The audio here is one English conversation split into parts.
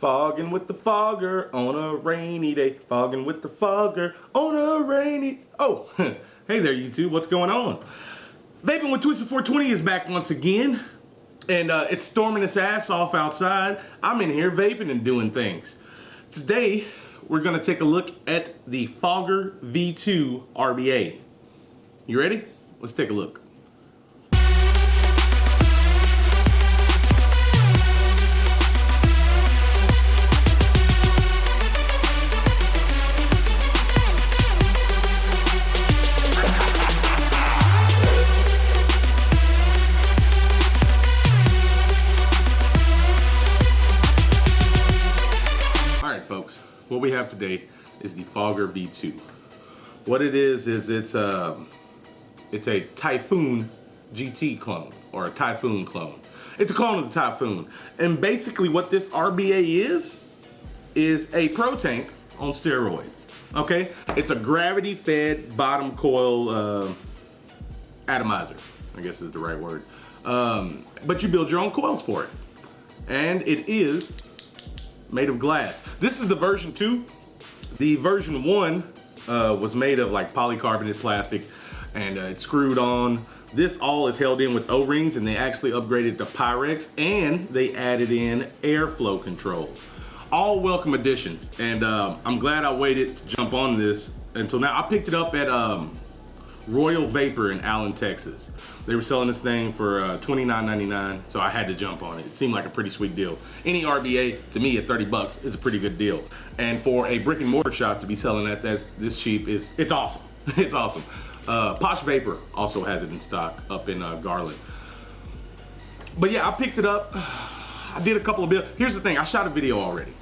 Fogging with the fogger on a rainy day. Fogging with the fogger on a rainy... Oh, hey there YouTube, what's going on? Vaping with Twisted 420 is back once again. And it's storming its ass off outside. I'm in here vaping and doing things. Today, we're gonna take a look at the Fogger V2 RBA. You ready? Let's take a look. Folks, what we have today is the Fogger V2. What it is it's a Taifun GT clone, or a Taifun clone. It's a clone of the Taifun. And basically what this RBA is a pro tank on steroids. Okay? It's a gravity fed bottom coil atomizer, I guess is the right word. But you build your own coils for it. And it is made of glass. This is the version 2. The version 1 was made of like polycarbonate plastic, and it's screwed on. This all is held in with O-rings, and they actually upgraded to Pyrex, and they added in airflow control. All welcome additions, and I'm glad I waited to jump on this until now. I picked it up at Royal Vapor in Allen, Texas. They were selling this thing for $29.99, so I had to jump on it. It seemed like a pretty sweet deal. Any RBA, to me, at 30 bucks is a pretty good deal. And for a brick and mortar shop to be selling at this cheap it's awesome. It's awesome. Posh Vapor also has it in stock up in Garland. But yeah, I picked it up. I did a couple of builds. Here's the thing, I shot a video already.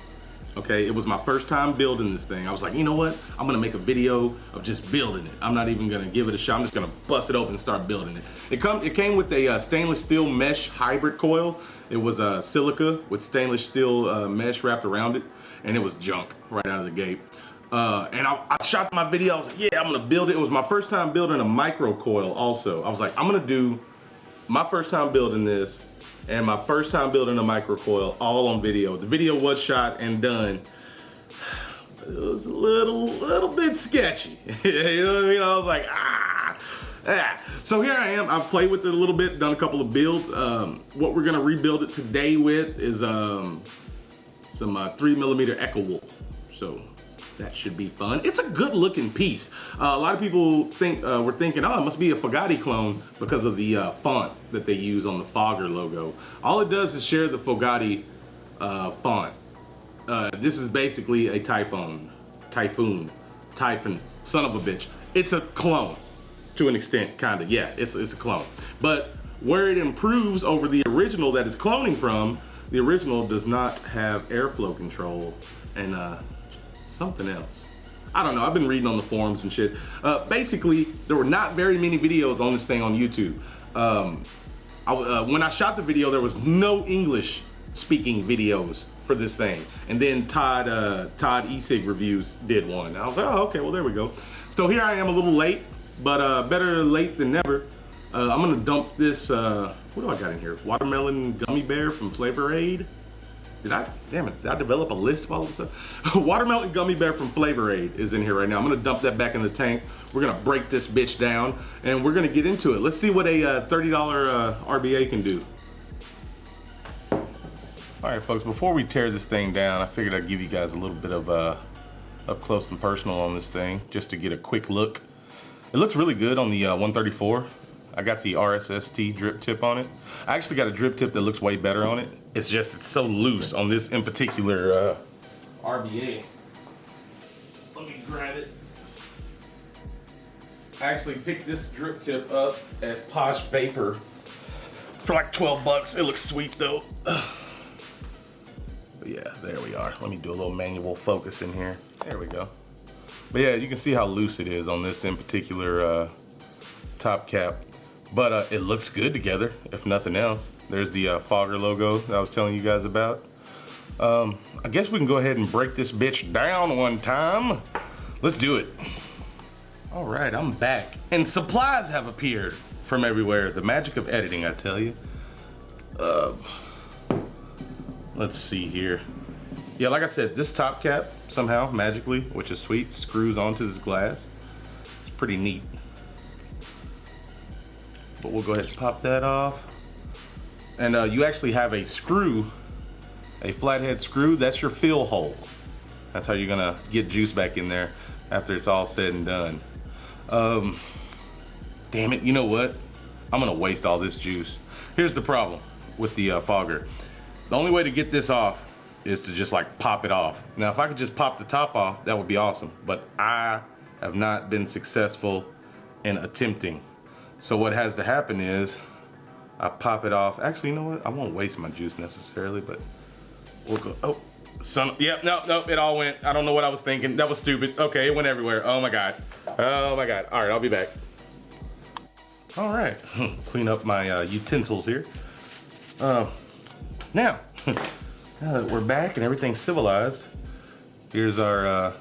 Okay, it was my first time building this thing. I was like, you know what? I'm gonna make a video of just building it. I'm not even gonna give it a shot. I'm just gonna bust it open and start building it. It came with a stainless steel mesh hybrid coil. It was silica with stainless steel mesh wrapped around it, and it was junk right out of the gate. And I shot my video. I was like, yeah, I'm gonna build it. It was my first time building a micro coil also. I was like, I'm gonna do my first time building this and my first time building a micro coil all on video. The video was shot and done. It was a little bit sketchy. You know what I mean? I was like, ah. So here I am. I've played with it a little bit, done a couple of builds. What we're gonna rebuild it today with is some 3mm Echo wool. So that should be fun. It's a good looking piece. A lot of people were thinking, oh, it must be a Fogatti clone because of the font that they use on the Fogger logo. All it does is share the Fogatti font. This is basically a Taifun, son of a bitch. It's a clone to an extent, kinda. Yeah, it's a clone. But where it improves over the original that it's cloning from, the original does not have airflow control and something else. I don't know, I've been reading on the forums and shit. Basically, there were not very many videos on this thing on YouTube. When I shot the video, there was no English speaking videos for this thing. And then Todd eSig Reviews did one. I was like, oh, okay, well, there we go. So here I am a little late, but better late than never. I'm gonna dump this, what do I got in here? Watermelon gummy bear from Flavor Aid. Did I develop a list of all of this stuff? Watermelon gummy bear from Flavor Aid is in here right now. I'm gonna dump that back in the tank. We're gonna break this bitch down and we're gonna get into it. Let's see what a $30 RBA can do. All right, folks, before we tear this thing down, I figured I'd give you guys a little bit of up close and personal on this thing, just to get a quick look. It looks really good on the 134. I got the RSST drip tip on it. I actually got a drip tip that looks way better on it. It's so loose on this in particular RBA. Let me grab it. I actually picked this drip tip up at Posh Vapor for like 12 bucks. It looks sweet though. But yeah, there we are. Let me do a little manual focus in here. There we go. But yeah, you can see how loose it is on this in particular top cap. But it looks good together, if nothing else. There's the Fogger logo that I was telling you guys about. I guess we can go ahead and break this bitch down one time. Let's do it. All right, I'm back. And supplies have appeared from everywhere. The magic of editing, I tell you. Let's see here. Yeah, like I said, this top cap somehow, magically, which is sweet, screws onto this glass. It's pretty neat. But we'll go ahead and pop that off. And you actually have a screw, a flathead screw. That's your fill hole. That's how you're gonna get juice back in there after it's all said and done. Damn it, you know what? I'm gonna waste all this juice. Here's the problem with the fogger. The only way to get this off is to just like pop it off. Now, if I could just pop the top off, that would be awesome. But I have not been successful in attempting. So what has to happen is I pop it off. Actually, you know what? I won't waste my juice necessarily, but we'll go. Oh, son. Yep, no, it all went. I don't know what I was thinking. That was stupid. Okay, it went everywhere. Oh my God. Oh my God. All right, I'll be back. All right, clean up my utensils here. Now that we're back and everything's civilized, here's our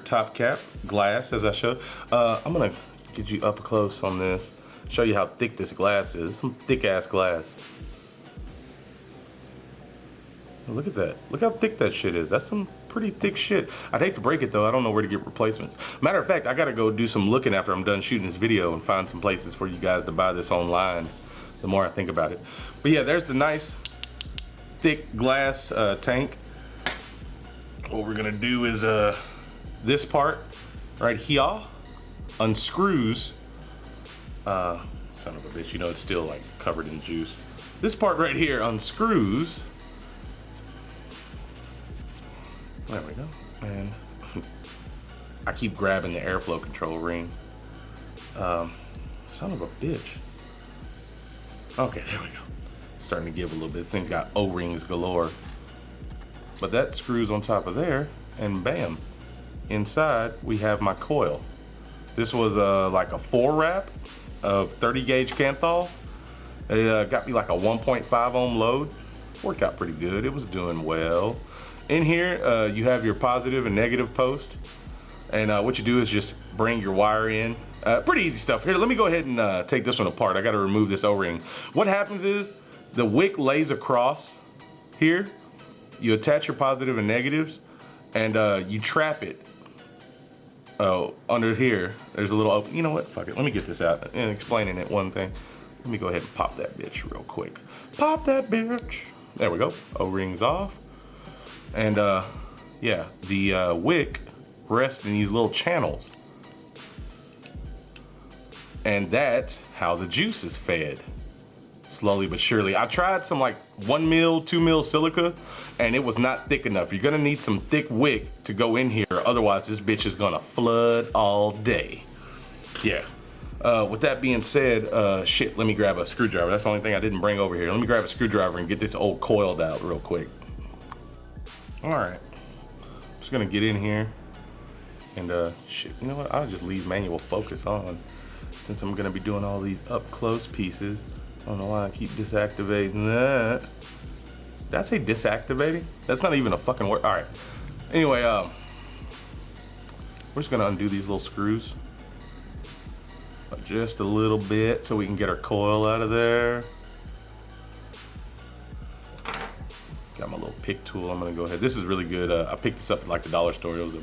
top cap glass, as I showed. I'm gonna get you up close on this, show you how thick this glass is. Some thick ass glass. Look at that. Look how thick that shit is. That's some pretty thick shit. I'd hate to break it though. I don't know where to get replacements. Matter of fact, I gotta go do some looking after I'm done shooting this video and find some places for you guys to buy this online, the more I think about it. But yeah, there's the nice thick glass tank. What we're gonna do is this part right here unscrews. Son of a bitch, you know it's still like covered in juice. This part right here unscrews. There we go. And I keep grabbing the airflow control ring. Son of a bitch. Okay, there we go. Starting to give a little bit. This thing's got O-rings galore. But that screws on top of there, and bam. Inside, we have my coil. This was like a 4 wrap of 30 gauge Kanthal. It got me like a 1.5 ohm load. Worked out pretty good. It was doing well. In here, you have your positive and negative post. And what you do is just bring your wire in. Pretty easy stuff. Here, let me go ahead and take this one apart. I gotta remove this O-ring. What happens is, the wick lays across here. You attach your positive and negatives, and you trap it under here. There's a little open. You know what? Fuck it. Let me get this out and explaining it one thing. Let me go ahead and pop that bitch real quick. Pop that bitch. There we go. O-rings off. And yeah, the wick rests in these little channels. And that's how the juice is fed. Slowly but surely. I tried some like 1 mil, 2 mil silica, and it was not thick enough. You're gonna need some thick wick to go in here, otherwise this bitch is gonna flood all day. Yeah. With that being said, shit, let me grab a screwdriver. That's the only thing I didn't bring over here. Let me grab a screwdriver and get this old coiled out real quick. All right, just gonna get in here and shit, you know what? I'll just leave manual focus on since I'm gonna be doing all these up close pieces. I don't know why I keep disactivating that. Did I say disactivating? That's not even a fucking word. All right. Anyway, we're just gonna undo these little screws just a little bit so we can get our coil out of there. Got my little pick tool. I'm gonna go ahead. This is really good. I picked this up at like the dollar store. It was a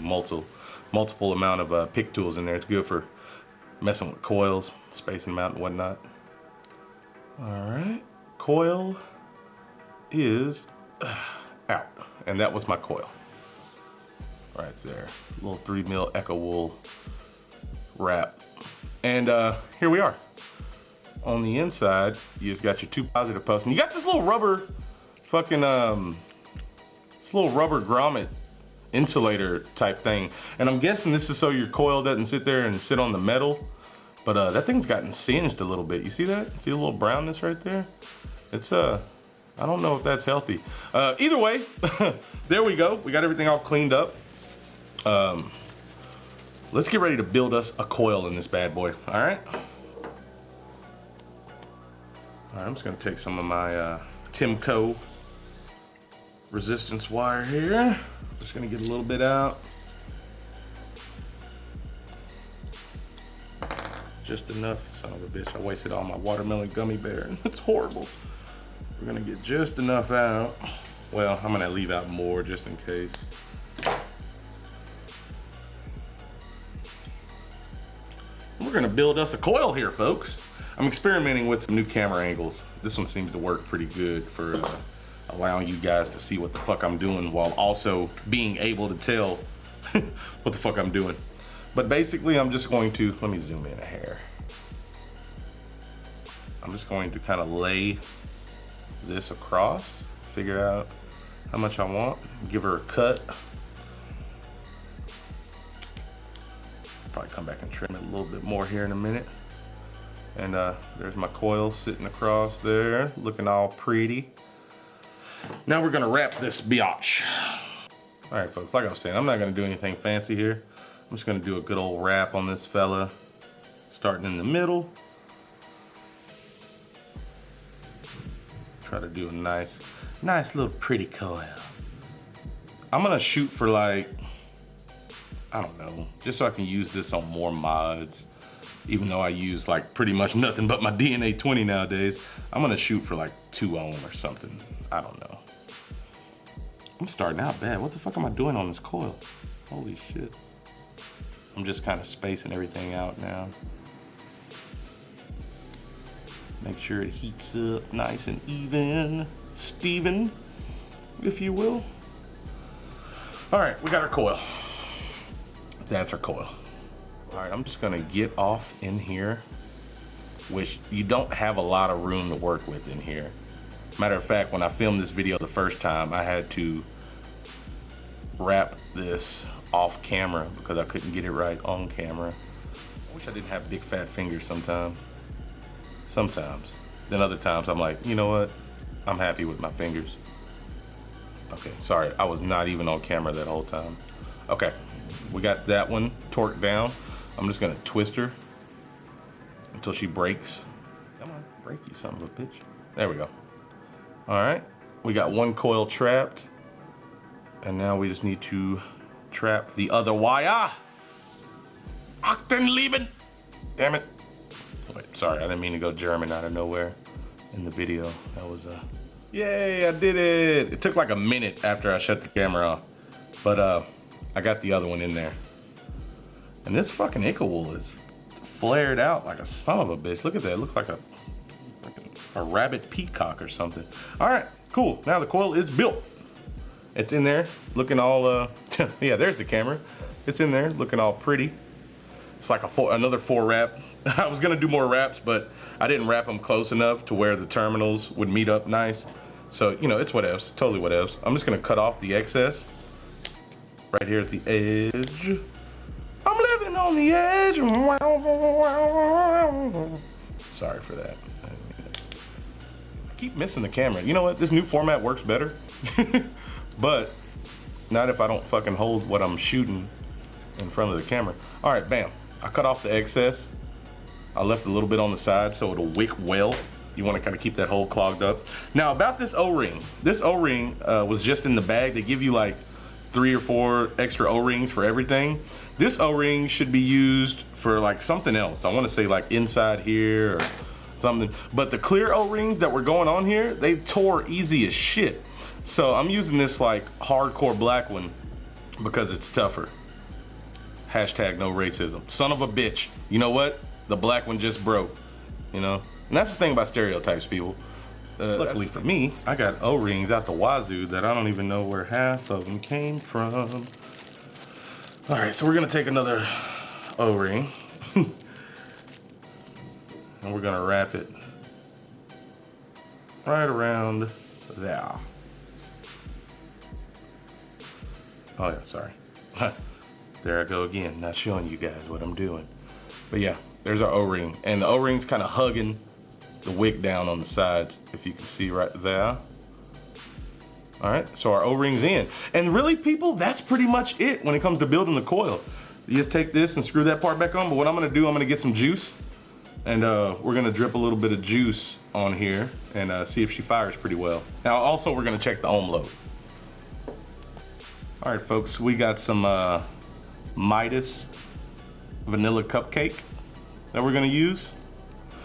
multiple amount of pick tools in there. It's good for messing with coils, spacing them out and whatnot. All right, coil is out, and that was my coil right there. Little 3 mil Echo Wool wrap, and here we are. On the inside, you just got your 2 positive posts, and you got this little rubber fucking this little rubber grommet insulator type thing, and I'm guessing this is so your coil doesn't sit there and sit on the metal. But that thing's gotten singed a little bit. You see that? See a little brownness right there? It's I don't know if that's healthy. Either way, there we go. We got everything all cleaned up. Let's get ready to build us a coil in this bad boy. All right. All right, I'm just gonna take some of my Timco resistance wire here. Just gonna get a little bit out. Just enough. Son of a bitch, I wasted all my watermelon gummy bear. It's horrible. We're gonna get just enough out Well, I'm gonna leave out more just in case. We're gonna build us a coil here, folks. I'm experimenting with some new camera angles. This one seems to work pretty good for allowing you guys to see what the fuck I'm doing while also being able to tell what the fuck I'm doing. But basically, I'm just going to, let me zoom in a hair. I'm just going to kind of lay this across, figure out how much I want, give her a cut. Probably come back and trim it a little bit more here in a minute. And there's my coil sitting across there, looking all pretty. Now we're gonna wrap this biatch. All right, folks, like I was saying, I'm not gonna do anything fancy here. I'm just gonna do a good old wrap on this fella, starting in the middle. Try to do a nice little pretty coil. I'm gonna shoot for like, I don't know, just so I can use this on more mods. Even though I use like pretty much nothing but my DNA 20 nowadays, I'm gonna shoot for like 2 ohm or something. I don't know. I'm starting out bad. What the fuck am I doing on this coil? Holy shit. I'm just kind of spacing everything out now. Make sure it heats up nice and even, Steven, if you will. All right, we got our coil. That's our coil. All right, I'm just gonna get off in here, which you don't have a lot of room to work with in here. Matter of fact, when I filmed this video the first time, I had to wrap this off camera because I couldn't get it right on camera. I wish I didn't have big fat fingers sometimes. Then other times I'm like, you know what? I'm happy with my fingers. Okay, sorry, I was not even on camera that whole time. Okay, we got that one torqued down. I'm just gonna twist her until she breaks. Come on, break you son of a bitch. There we go. All right, we got one coil trapped. And now we just need to trap the other wire. Achtenlieben. Damn it. Wait, sorry, I didn't mean to go German out of nowhere in the video. That was yay, I did it. It took like a minute after I shut the camera off. But I got the other one in there. And this fucking Ica wool is flared out like a son of a bitch. Look at that, it looks like a rabbit peacock or something. All right, cool, now the coil is built. It's in there looking all, yeah, there's the camera. It's in there looking all pretty. It's like another 4 wrap. I was gonna do more wraps, but I didn't wrap them close enough to where the terminals would meet up nice. So, you know, it's whatevs, totally whatevs. I'm just gonna cut off the excess right here at the edge. I'm living on the edge. Sorry for that. I keep missing the camera. You know what? This new format works better. But not if I don't fucking hold what I'm shooting in front of the camera. All right, bam. I cut off the excess. I left a little bit on the side so it'll wick well. You want to kind of keep that hole clogged up. Now about this O-ring. This O-ring was just in the bag. They give you like 3 or 4 extra O-rings for everything. This O-ring should be used for like something else. I want to say like inside here or something. But the clear O-rings that were going on here, they tore easy as shit. So I'm using this like hardcore black one because it's tougher. Hashtag no racism. Son of a bitch. You know what? The black one just broke, you know? And that's the thing about stereotypes, people. Luckily for me, I got O-rings out the wazoo that I don't even know where half of them came from. All right, so we're gonna take another O-ring and we're gonna wrap it right around there. Oh yeah, sorry. There I go again, not showing you guys what I'm doing. But yeah, there's our O-ring. And the O-ring's kind of hugging the wick down on the sides, if you can see right there. All right, so our O-ring's in. And really, people, that's pretty much it when it comes to building the coil. You just take this and screw that part back on, but what I'm gonna do, I'm gonna get some juice, and we're gonna drip a little bit of juice on here and see if she fires pretty well. Now, also, we're gonna check the ohm load. All right, folks, we got some Midas vanilla cupcake that we're gonna use.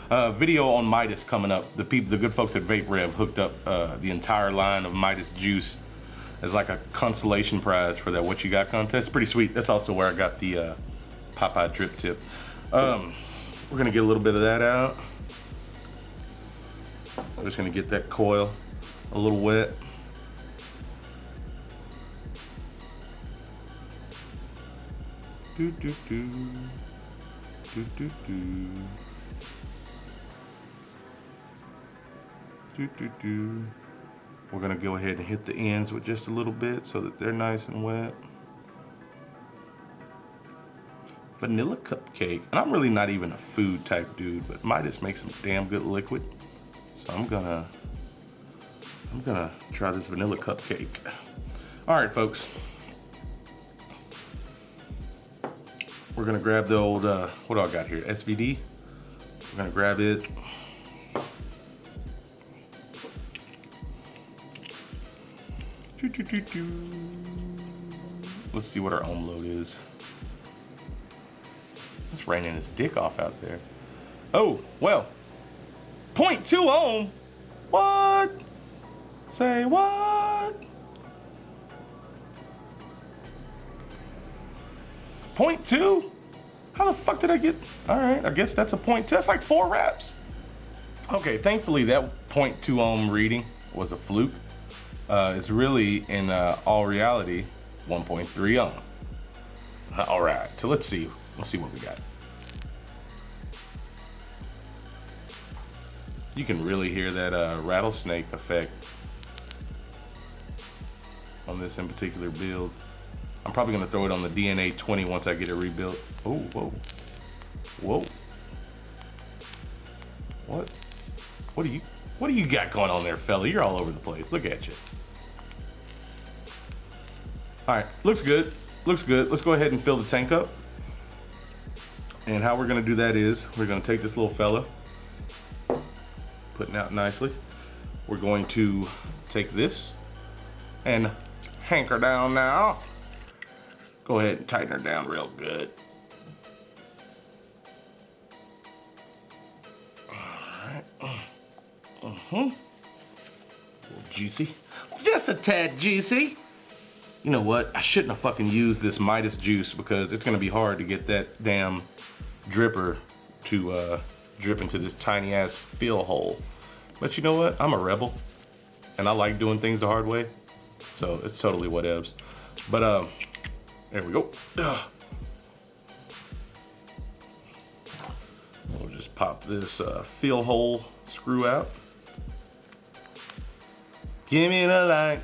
Video on Midas coming up. The good folks at Vape Rev hooked up the entire line of Midas juice as like a consolation prize for that What You Got contest. Pretty sweet. That's also where I got the Popeye drip tip. We're gonna get a little bit of that out. I'm just gonna get that coil a little wet. Do do do do do do do do do. We're gonna go ahead and hit the ends with just a little bit so that they're nice and wet. Vanilla cupcake, and I'm really not even a food type dude, but Midas makes some damn good liquid, so I'm gonna try this vanilla cupcake. All right, folks. We're gonna grab the old, what do I got here? SVD. We're gonna grab it. Let's see what our ohm load is. It's raining his dick off out there. Oh, well, 0.2 ohm. What? Say what? 0.2? How the fuck did I get? All right, I guess that's a 0.2. That's like 4 reps. Okay, thankfully that 0.2 ohm reading was a fluke. It's really, in all reality, 1.3 ohm. All right, so let's see what we got. You can really hear that rattlesnake effect on this in particular build. I'm probably gonna throw it on the DNA 20 once I get it rebuilt. Oh, whoa, whoa. What do you got going on there, fella? You're all over the place. Look at you. All right, looks good. Looks good. Let's go ahead and fill the tank up. And how we're gonna do that is we're gonna take this little fella, putting out nicely. We're going to take this and hanker down now. Go ahead and tighten her down real good. All right. A little juicy. Just a tad juicy. You know what? I shouldn't have fucking used this Midas juice because it's gonna be hard to get that damn dripper to drip into this tiny ass fill hole. But you know what? I'm a rebel and I like doing things the hard way. So it's totally whatevs. But there we go. We'll just pop this fill hole screw out. Give me the light.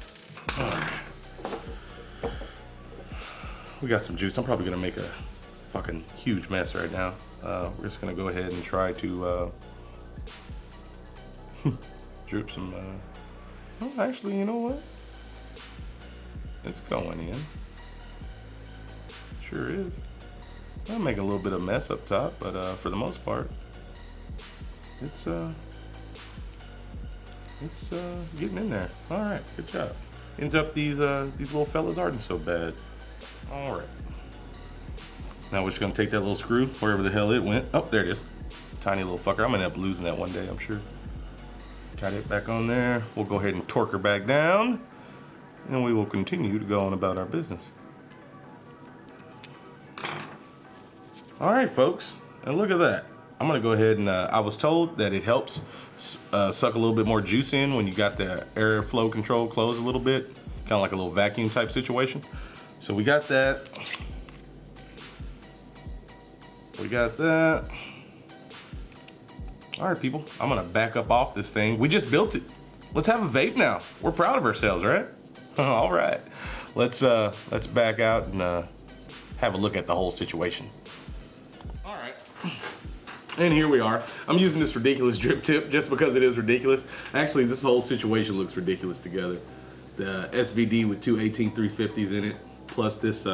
We got some juice. I'm probably gonna make a fucking huge mess right now. We're just gonna go ahead and try to drip some. Oh, actually, you know what? It's going in. Sure is. I'll make a little bit of mess up top, but for the most part, it's getting in there. All right, good job. Ends up these little fellas aren't so bad. All right. Now we're just gonna take that little screw wherever the hell it went. Oh, there it is. Tiny little fucker. I'm gonna end up losing that one day, I'm sure. Got it back on there. We'll go ahead and torque her back down, and we will continue to go on about our business. All right, folks, and look at that. I'm gonna go ahead and, I was told that it helps suck a little bit more juice in when you got the airflow control closed a little bit, kind of like a little vacuum type situation. So we got that. We got that. All right, people, I'm gonna back up off this thing. We just built it. Let's have a vape now. We're proud of ourselves, right? All right, let's back out and have a look at the whole situation. All right, and here we are. I'm using this ridiculous drip tip just because it is ridiculous. Actually, this whole situation looks ridiculous together. The SVD with two 18350s in it, plus this.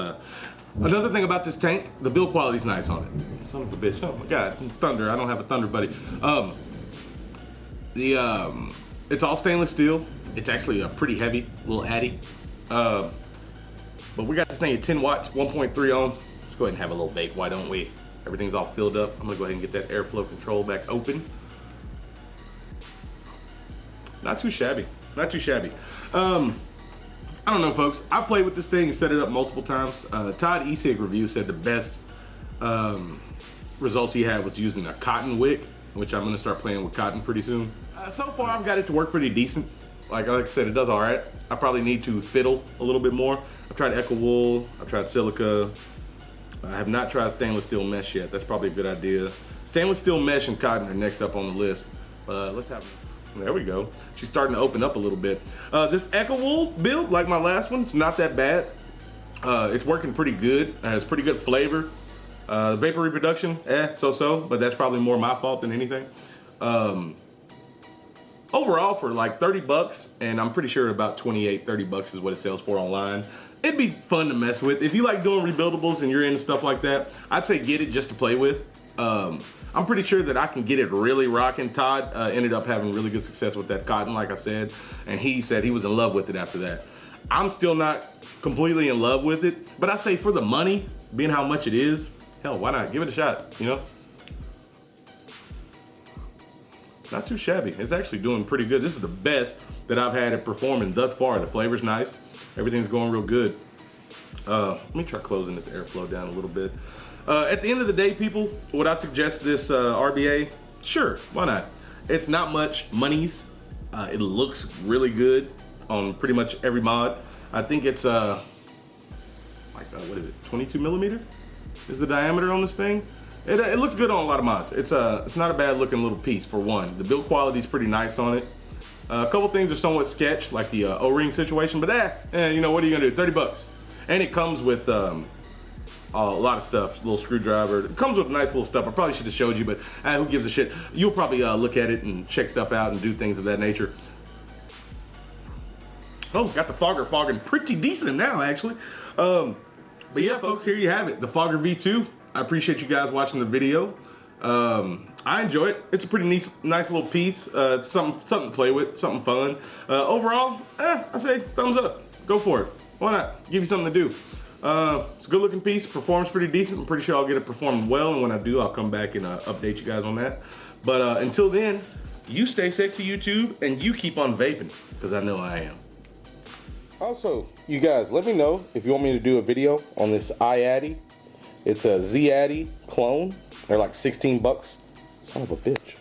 Another thing about this tank, the build quality's nice on it. Son of a bitch! Oh my god, thunder! I don't have a thunder buddy. It's all stainless steel. It's actually a pretty heavy little addy. But we got this thing at 10 watts, 1.3 ohm. Let's go ahead and have a little vape. Why don't we? Everything's all filled up. I'm gonna go ahead and get that airflow control back open. Not too shabby. Not too shabby. I don't know, folks. I played with this thing and set it up multiple times. Todd Esig Review said the best results he had was using a cotton wick, which I'm gonna start playing with cotton pretty soon. So far, I've got it to work pretty decent. Like I said, it does all right. I probably need to fiddle a little bit more. I've tried Echo Wool. I've tried silica. I have not tried stainless steel mesh yet. That's probably a good idea. Stainless steel mesh and cotton are next up on the list. Let's have. There we go. She's starting to open up a little bit. This Echo Wool build, like my last one, it's not that bad. It's working pretty good. It has pretty good flavor. Vapor reproduction, so-so, but that's probably more my fault than anything. Overall, for like 30 bucks, and I'm pretty sure about 28, 30 bucks is what it sells for online. It'd be fun to mess with. If you like doing rebuildables and you're into stuff like that, I'd say get it just to play with. I'm pretty sure that I can get it really rocking. Todd ended up having really good success with that cotton, like I said, and he said he was in love with it after that. I'm still not completely in love with it, but I say for the money, being how much it is, hell, why not? Give it a shot, you know? Not too shabby. It's actually doing pretty good. This is the best that I've had it performing thus far. The flavor's nice. Everything's going real good. Let me try closing this airflow down a little bit. At the end of the day, people, would I suggest this RBA? Sure, why not? It's not much monies. It looks really good on pretty much every mod. I think it's what is it, 22 millimeter is the diameter on this thing. It looks good on a lot of mods. It's not a bad looking little piece for one. The build quality is pretty nice on it. A couple things are somewhat sketched, like the O-ring situation, but you know, what are you gonna do? 30 bucks. And it comes with a lot of stuff, little screwdriver. It comes with nice little stuff. I probably should have showed you, but who gives a shit? You'll probably look at it and check stuff out and do things of that nature. Oh, got the fogger fogging pretty decent now, actually. But yeah, folks, here you have it, the Fogger V2. I appreciate you guys watching the video. I enjoy it. It's a pretty nice little piece. It's something to play with, something fun. Overall, I say thumbs up. Go for it. Why not? Give you something to do. It's a good looking piece. Performs pretty decent. I'm pretty sure I'll get it performing well, and when I do, I'll come back and update you guys on that. But until then, you stay sexy, YouTube, and you keep on vaping, because I know I am. Also, you guys, let me know if you want me to do a video on this iAddy. It's a Z-Addy clone. They're like 16 bucks. Son of a bitch.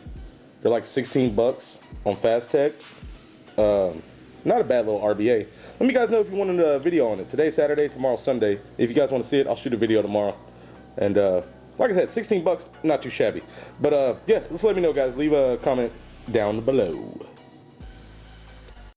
They're like 16 bucks on Fast Tech. Not a bad little RBA. Let me guys know if you wanted a video on it. Today's Saturday, tomorrow's Sunday. If you guys want to see it, I'll shoot a video tomorrow. And like I said, 16 bucks, not too shabby. But yeah, just let me know, guys. Leave a comment down below.